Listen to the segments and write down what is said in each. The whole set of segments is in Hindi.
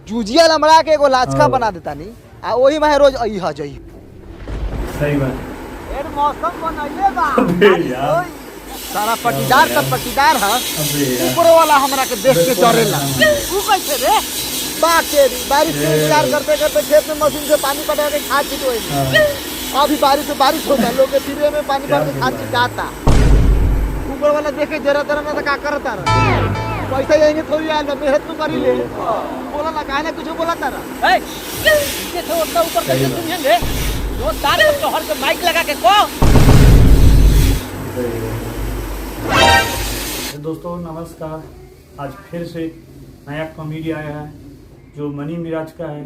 जूजिया लमड़ा के एगो लाचका बना देता नहीं आ वही में रोज अइहा जई। सही बात। यार मौसम बनइले बा अबे यार सारा पटीदार सब पटीदार है। अबे यार ऊपर वाला हमरा के देख के डरेला। तू कैसे रे बाकेरी बारिश के इंतजार करते करते खेत में मशीन से पानी पटा के खाद छिटोई। अभी बारिश होता लोग के सिरे में पानी भर के खाद छिटाता। ऊपर वाला देखे जरा जरा ना का करता रहा। पैसा यही थोड़ी आयल मेहनत तो करी ले। बोला ना काहे ना कुछ बोला तारा। ए ये तो ऊपर कैसे सुनेंगे? वो तार पर शहर पे माइक लगा के को। दोस्तों नमस्कार। आज फिर से नया कॉमेडी आया है जो मनी मिराज का है।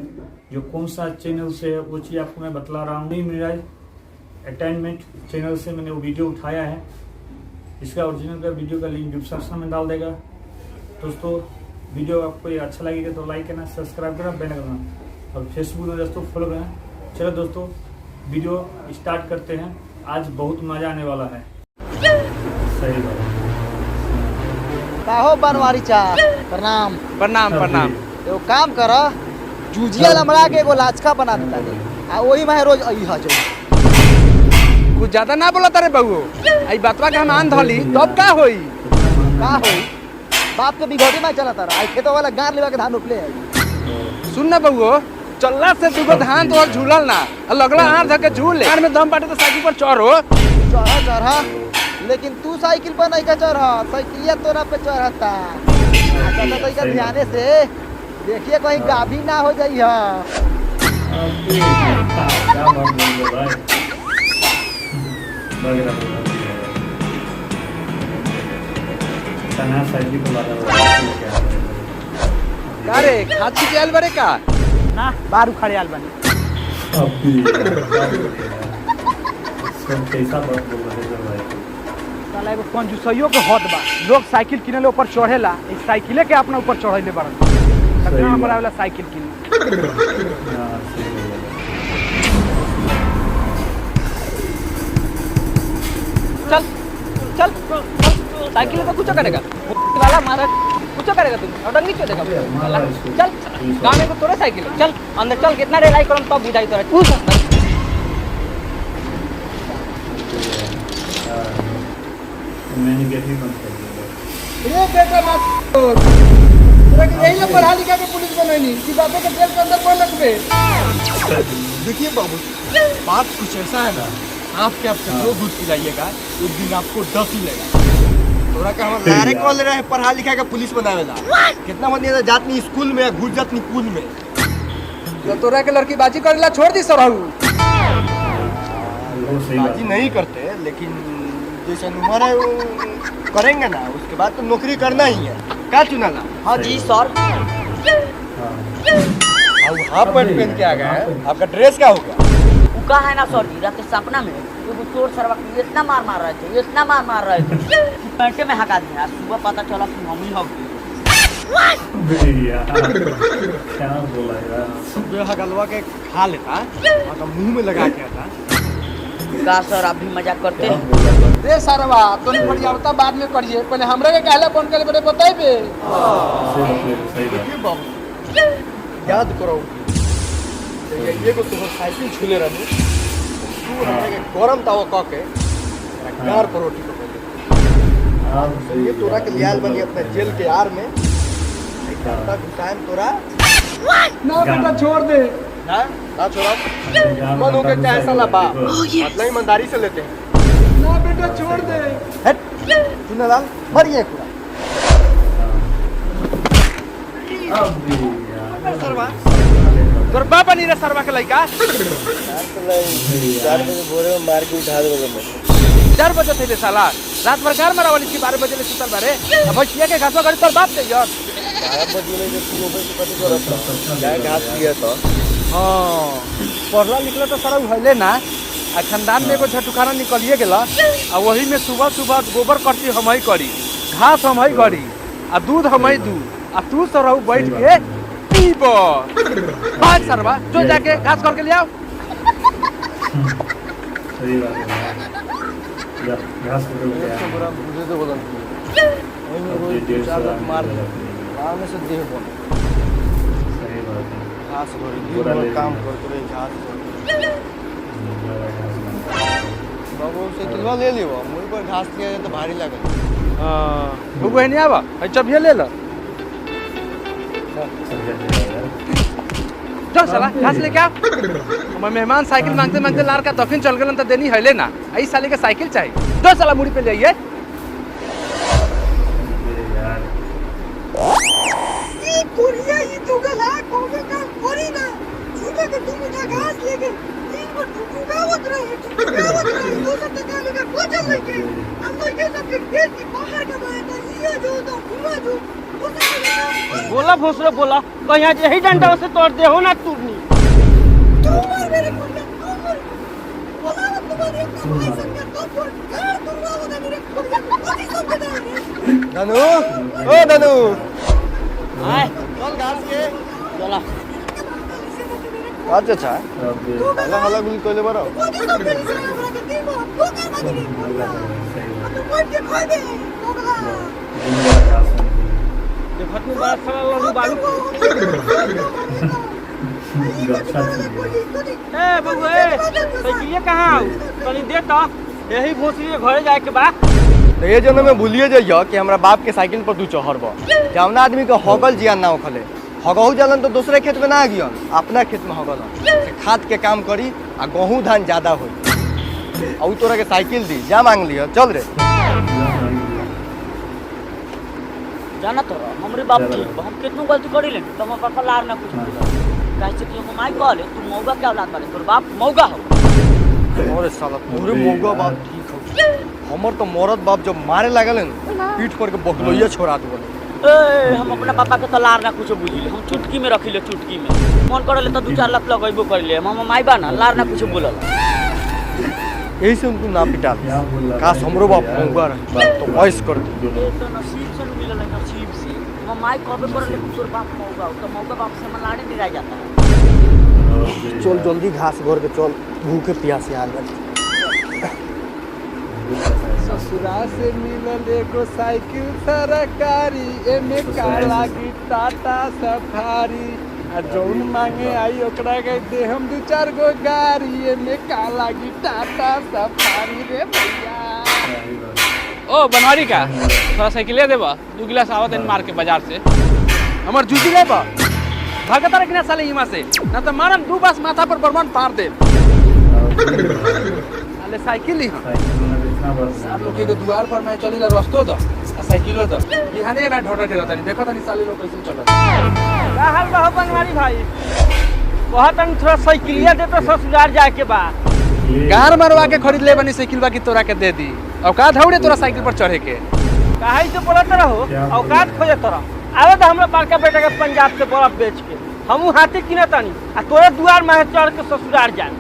जो कौन सा चैनल से है वो चीज़ आपको मैं बतला रहा हूँ। मनी मिराज एंटरटेनमेंट चैनल से मैंने वो वीडियो उठाया है। इसका ओरिजिनल का वीडियो का लिंक डिस्क्रिप्शन में डाल देगा। दोस्तों वीडियो आपको ये अच्छा लगेगा तो लाइक करना, सब्सक्राइब करना, बेल करना और फेसबुक में दोस्तों फॉलो करना। चलो दोस्तों वीडियो स्टार्ट करते हैं। आज बहुत मजा आने वाला है। सही बात। काहो बनवारी चा प्रणाम प्रणाम प्रणाम। एगो काम कर जूजिया लमड़ा के एगो लाचका बना देता नहीं आ वही में रोज अइहा जई। कुछ ज्यादा ना बोला तारे बहू। आई बातवा के हम आन धली तब का होई? का होई बाप के बिघड़ी में चला तारा। आई खेतो वाला गार लेवा के धान उपले आई। सुन ना बहू, चलला से दुगो धान तो और झूलल ना लगला आर धके झूले कार में दम बाटे तो साइकिल पर चढ़ो। चढ़ा लेकिन तू साइकिल पर नहीं का चढ़ा, साइकिलिया तोरा पे चढ़ता। अच्छा तो इधर ध्यान से देखिए कहीं गाभी ना हो जाई है। क्या बात बोल रहे भाई। तना साइकिल को लगा हुआ है। का रे खाची के आल बरे का ना बाहर उखाड़े आल बनी। सब कैसा बात बोल रहे हैं भाई। साला एगो कंजूसइयो के हद बा। लोग साइकिल किनेले ऊपर चढ़ेला, एक साइकिले के अपना ऊपर चढ़ैले बरन। तकना हमरा वाला साइकिल किन। हां सही बोल रहे। चल चल साइकिल तो कुछ करेगा वाला मारा कुछ करेगा तुम और नहीं चलेगा। चल गांव में को तोरे साइकिल चल अंदर चल कितना रेलाई करम तब बुझाई तोरे तू मैंने गेटली बंद कर दिया। ये बेटा मत तोरा के यही ना पढ़ा लिखा के पुलिस बनैनी कि बापे के जेल के अंदर कोन रखबे। देखिए बाबू बात कुछ ऐसा है ना, आपके आप कचरो दूध पिलाइएगा एक दिन आपको 10 मिलेगा। तोरा का हम लारे कॉल रहे पढ़ा लिखा के पुलिस बनावेला। कितना बंदी जात नहीं स्कूल में घुस जात नहीं कूल में। तो तोरा के लड़की बाजी करेला छोड़ दी सरहू। वो सही बात बाजी नहीं करते लेकिन जैसे उम्र है वो करेंगे ना, उसके बाद तो नौकरी करना ही है। क्या चुना ला? हाँ जी सर। अब हाफ पैंट पहन के आ गए हैं, आपका ड्रेस क्या होगा? का है ना सर जी रात के सपना में एगो चोर सरवा इतना मार रहे थे इतना मार रहे थे कि पैंटे में हका दिया। सुबह पता चला कि हम ही हो भैया क्या बोला यार। सुबह हगलवा के खा लेता और मुंह में लगा के आता। का सर आप भी मजाक करते हैं? रे सरवा तो नहीं बढ़ियावता बाद में करिए पहले हमरे के कहला फोन करे बड़े बताइबे। सही बात। ये बाबू याद करो ये को तो साइकिल छूले रहनी तू हमरे के गरम तावा क के गार पर रोटी पका दे। आप ये तोरा के लियाल बनी अपने जेल के यार में एक घंटा घुसाएम तोरा ना बेटा छोड़ दे ना ना छोड़ा मन हो के चाहे साला बा मतलब ईमानदारी से लेते हैं। ना बेटा छोड़ दे। हट सुना लाल मरिए पूरा सरवा तोर बाप नहीं रे सरवा के लइका 4 बजे बोरे में मार के उठा देबे मैं 4 बजे थे साला रात भर घर में वाली 12 बजे ले सुतल बारे अब भैया के घासवा गाड़ी तोर बाप दे यार 12 बजे में जो सुबह से कथि करत गाय घास लिया तो हां पढ़ला लिखला तो सारा हइले ना आ खानदान में एगो झटुखाना निकलिए गेला आ वही में सुबह सुबह गोबर करती हमई करी घास हमई करी आ दूध हमई दू आ तू सरहु बैठ के पीबो भाग सरवा जो जाके घास करके ले आओ। सही बात है। घास को ले आया। मुझे तो बोला वही में रोज 4 लाख मार दे आराम से देह बन सही बात घास भरी दिन भर काम करते रहे घास बाबू साइकिलवा ले लियो मुझ पर घास लिया जाए तो भारी लगे वो नहीं आवा चबिया ले लो चल साला घास लेके आ हमारे मेहमान साइकिल मांगते मांगते लार का तखन चल गलन त देनी हले ना आई साले के साइकिल चाहिए दो साला मुड़ी पे ले आइए ये कुरिया ये तो गला कोगे का कोरी ना सुबह के तुम मुझे घास लेके दिन भर टुकावत रहे दो सब तक लेकर बोझल लेके हम तो ये सब के खेत की बाहर का बाहर तो लियो जो तो घुमा जो बोला भोसरे बोला कहीं आज यही डंडा से तोड़ दे हो ना तूरनी तुम्हारे मेरे कुरिया तुम्हारे बोला तुम्हारे भाई संग तो घर तुरवा होगा मेरे कुरिया कोई सब दे धनु ओ धनु आए चल घास के चला अच्छा अच्छा हला हला गुली कोले बरो कोई सब दे हमरा के दिन भर ठोकर मार दे तो कोई के खाई दे होगा ये फटू बड़ा खड़ा लड़ू बालू ए बबू ए साइकिल कहां आऊ तनी दे तो यही भोसरी के घरे जाए के बा तो ये जन्म में भूलिए जाइयो कि हमरा बाप के साइकिल पर तू चढ़ब जौना आदमी के हगल जिया ना खले हगहू जलन तो दूसरे खेत में ना गियन अपना खेत में हगल खाद के काम करी आ गहूँ धान ज्यादा होई और तोरा के साइकिल दी जा मांग लियो चल रे जाना तो हमरे बाप जी हम कितनो गलती करी ले तुम पापा लार ना कुछ काहे से कि हम माई कहले तू मौगा क्या औलाद वाले तोर बाप मौगा हो अरे साला तोरे मौगा बाप ठीक हो हमर तो मरद बाप जब मारे लागल पीठ पर के बकलोइया छोड़ा दो ए हम अपना पापा के तो लार ना कुछ बुझिले हम चुटकी में रखिले चुटकी में मन करले तो 2-4 लाख लगैबो करले हम माई बा ना लार ना कुछ बोलल यही से उनको ना पिटा काश हमरो बाप मौगा रहे तो ऐस कर दी ये तो नसीब से मिलल है नसीब से हम माई कहबे करले तोर बाप मौगा हो तो मौगा बाप से मन लाड़े नहीं रह जाता चल जल्दी घास घर के चल भूखे प्यासे आ गए ससुराल से मिलल एगो साइकिल सरकारी एमे का लागी टाटा सफारी आ जौन मांगे आई ओकरा के दे हम 2-4 गो गाड़ी एमे का लागी टाटा सफारी रे भैया ओ बनवारी का थोड़ा साइकिल ले देबा 2 गिलास आवत मार के बाजार से हमर जूती लेबा भागता रे किना साले इमा से ना तो मारम 2 बास माथा पर बरमान पार दे साले साइकिल ही आप लोग के द्वार पर मैं चली ला रस्तो तो साइकिलो तो यहां ने ना ढोटर के रहता नहीं देखो तनी साले लोग कैसे चलत का हाल बा बनवारी भाई बहुत तन थोड़ा साइकिलिया दे तो ससुराल जाए के बा गार मरवा के खरीद ले बनी साइकिल बाकी तोरा के दे दी औकात हौड़े तोरा साइकिल पर चढ़े के काहे से बोलत रहो औकात खोजत रहो आवे तो हमरा बड़का बेटा के पंजाब से बर्फ बेच के हमहू हाथी किने तनी आ तोरे दुआर में चढ़ के ससुराल जाए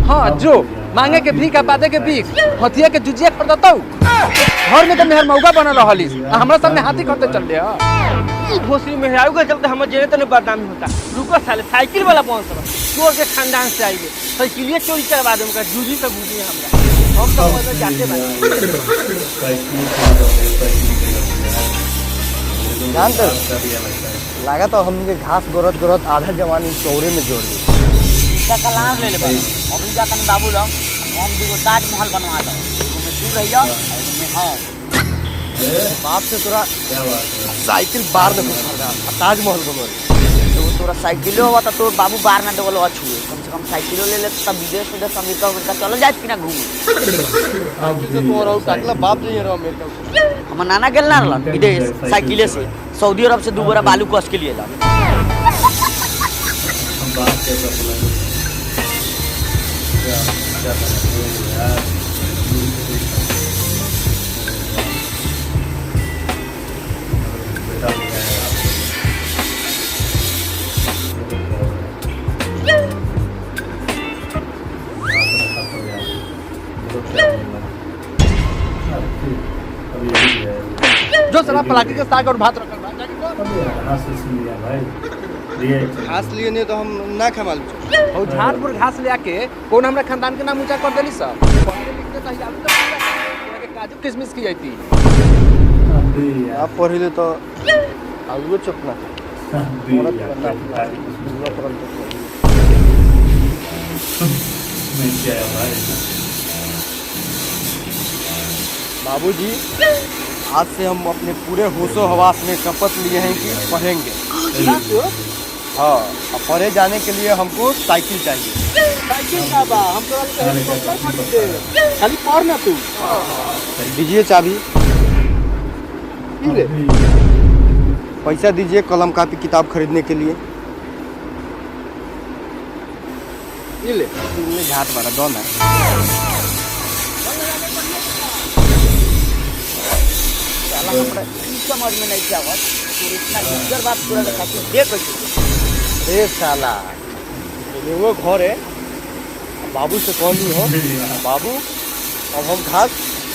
हां जो मांगे के भीख आ पादे के भीख हथिया के जुजिया खरीदतौ घर में तो मेहर मौगा बनल रहलिस हमरा सामने हाथी खरीदे चल ले ई भोसरी में आउ के चलते हमर जेने तने बदनामी होता रुको साले साइकिल वाला पहुंच रहा चोर के खानदान से आइए साइकिलिए चोरी करवा दे उनका जूजी से बुझी हमरा हम तो मजा जाते बानी जानते लगा तो हमने घास गोरत गोरत आधा जवानी चौरे में जोड़ दी इसका कलाम ले ले भाई हम जा कन बाबू लो हम देखो ताजमहल बनवा दो में तू रहियो में हां बाप से तोरा साइकिल बार न खरीदा ताजमहल बनो तो तोरा साइकिलो हुआ तो तोर बाबू बार ना देवल अछुए कम से कम साइकिलो ले ले तब विदेश अमेरिका उनका चलो जाए कि ना घूम तोरा टाकला बाप जे रहो अमेरिका हमर नाना गेल ना रहलन विदेश साइकिले से सऊदी अरब से 2 बोरा बालू कस के लिए ला जो साला पलाकी के साग और भात रखल बा घास लिए नहीं तो हम ना खा और झारपुर घास ले आके कौन हमरा खानदान के नाम ऊंचा कर देली सब पढ़े लिखते तो आलू तो के काजू किशमिश की जाती आप पढ़िले तो आलू चपना मैं क्या है भाई बाबूजी, आज से हम अपने पूरे होशो हवास में शपथ लिए हैं कि पढ़ेंगे। हाँ, और पढ़े जाने के लिए हमको साइकिल चाहिए। साइकिल का बा हम तो हेलीकॉप्टर खरीदे खाली पढ़ ना तू। दीजिए चाबी, पैसा दीजिए कलम कापी किताब खरीदने के लिए। ये ले घाट वाला दो ना। हमरा ई समझ में नहीं आवत तू इतना लीडर बात पूरा का खातिर दे कैसे। ए साला, वो घर है, बाबू से कहनी हो बाबू अब हम घास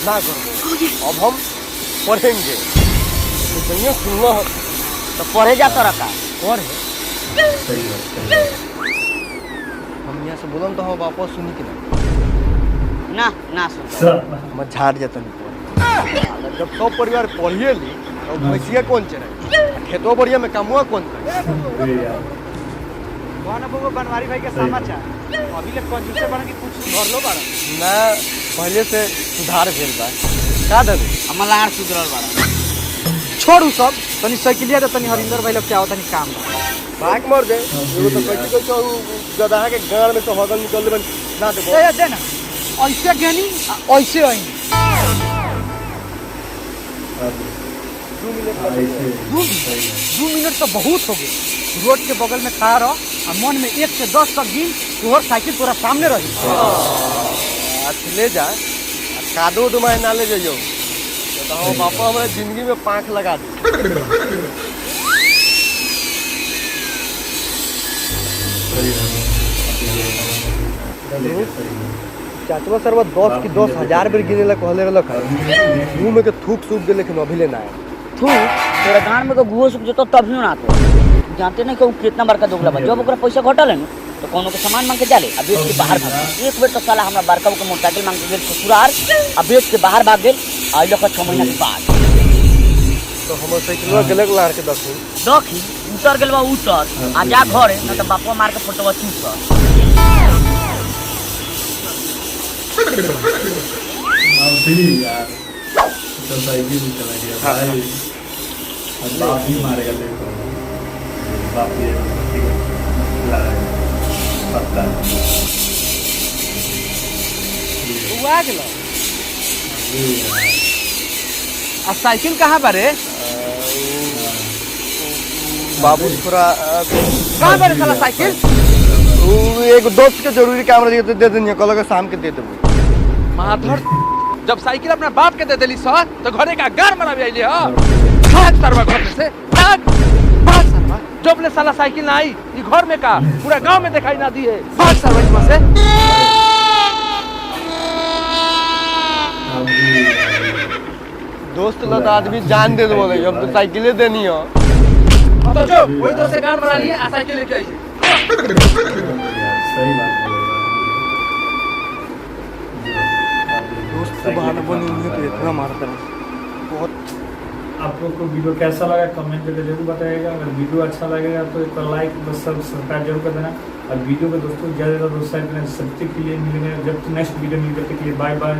ना करेंगे, अब हम पढ़ेंगे। तो सुनिए सुनना हो तो पढ़े जा तो रखा और है हम यहाँ से बोलम तो हम वापस सुनी कि ना ना सुन मैं झाड़ जाता नहीं पढ़। जब सब परिवार पढ़िए ली तो भैंसिया कौन चढ़ाई, खेतों बढ़िया में कामुआ कौन करे। बनवारी भाई के समाचार अभी ले कंजूस बना के कुछ सुधार लो बाड़ा ना, पहले से सुधार भेल बा का दे हमारा आर सुधरल बाड़ा। छोड़ू सब तनी साइकिलिया दे तनी हरिंदर भाई लोग क्या होता नहीं काम भाग मर दे। एगो तो कैसी को गधा के गाड़ में तो हगल निकल दे ना देबो। दे दे ना ऐसे ज्ञानी ऐसे आई 2 मिनट तो बहुत हो गए। रोड के बगल में खड़ा रहो और मन में 1 से 10 तक गिन तोहर साइकिल तोरा सामने रही। ले जा कादो दुमाय ना ले जाइयो तो हम पापा हमारे जिंदगी में पांख लगा दे। चाचवा सरवा 10 की 10,000 बेर गिने ला कहले रहलक मुंह में के थूक सूख दे, लेकिन अभी ले ना है। तू तेरा गान में तो गुहो सुख जतो तब ही ना तो जानते नहीं कहूँ कितना बड़का दोगला बा। जब ओकरा पैसा घटल है ना तो कोनो के सामान मांग के जाले अब बेच के बाहर भाग। एक बेर तो साला हमरा बड़का के मोटरसाइकिल मांग के गेल ससुराल अब बेच के बाहर भाग गेल। आई लख 6 महीना के बाद तो हमर साइकिलवा गलक लार के दखू देखी उतर गेल बा उतर आ जा घरे ना तो बापा मार के फोटो चूस यार तो साइकिल चला गया भाई। बाप ही मारेगा देखो, बाप ये ठीक है पत्ता वो आ गेलो। आ साइकिल कहाँ बारे बाबू थोड़ा कहाँ बारे साला साइकिल। एक दोस्त के जरूरी काम रही तो दे देनी, कल शाम के दे देबो। माधर जब साइकिल अपना बाप के दे देली सर तो घरे का घर मना भी आइले हो। भाग सरवा घर में से भाग भाग सरवा। जब ले साला साइकिल ना आई ये घर में का पूरा गांव में दिखाई ना दिए। भाग सरवा इसमें से। दोस्त लोग आदमी जान दे दो बोले अब तो साइकिलें देनी हो तो जो वही दोस्त से गान बना लिए आ साइकिल लेके आई। सही बात दोस्त को बहाना बनी हुई तो इतना मारता है बहुत। आप लोग को वीडियो कैसा लगा कमेंट करके जरूर बताइएगा। अगर वीडियो अच्छा लगेगा तो एक लाइक बस सब्सक्राइब जरूर कर देना। और वीडियो को दोस्तों ज़्यादा से ज़्यादा दोस्तों सब्सक्राइब के लिए मिलेंगे। जब नेक्स्ट वीडियो मिलकर के लिए बाय बाय।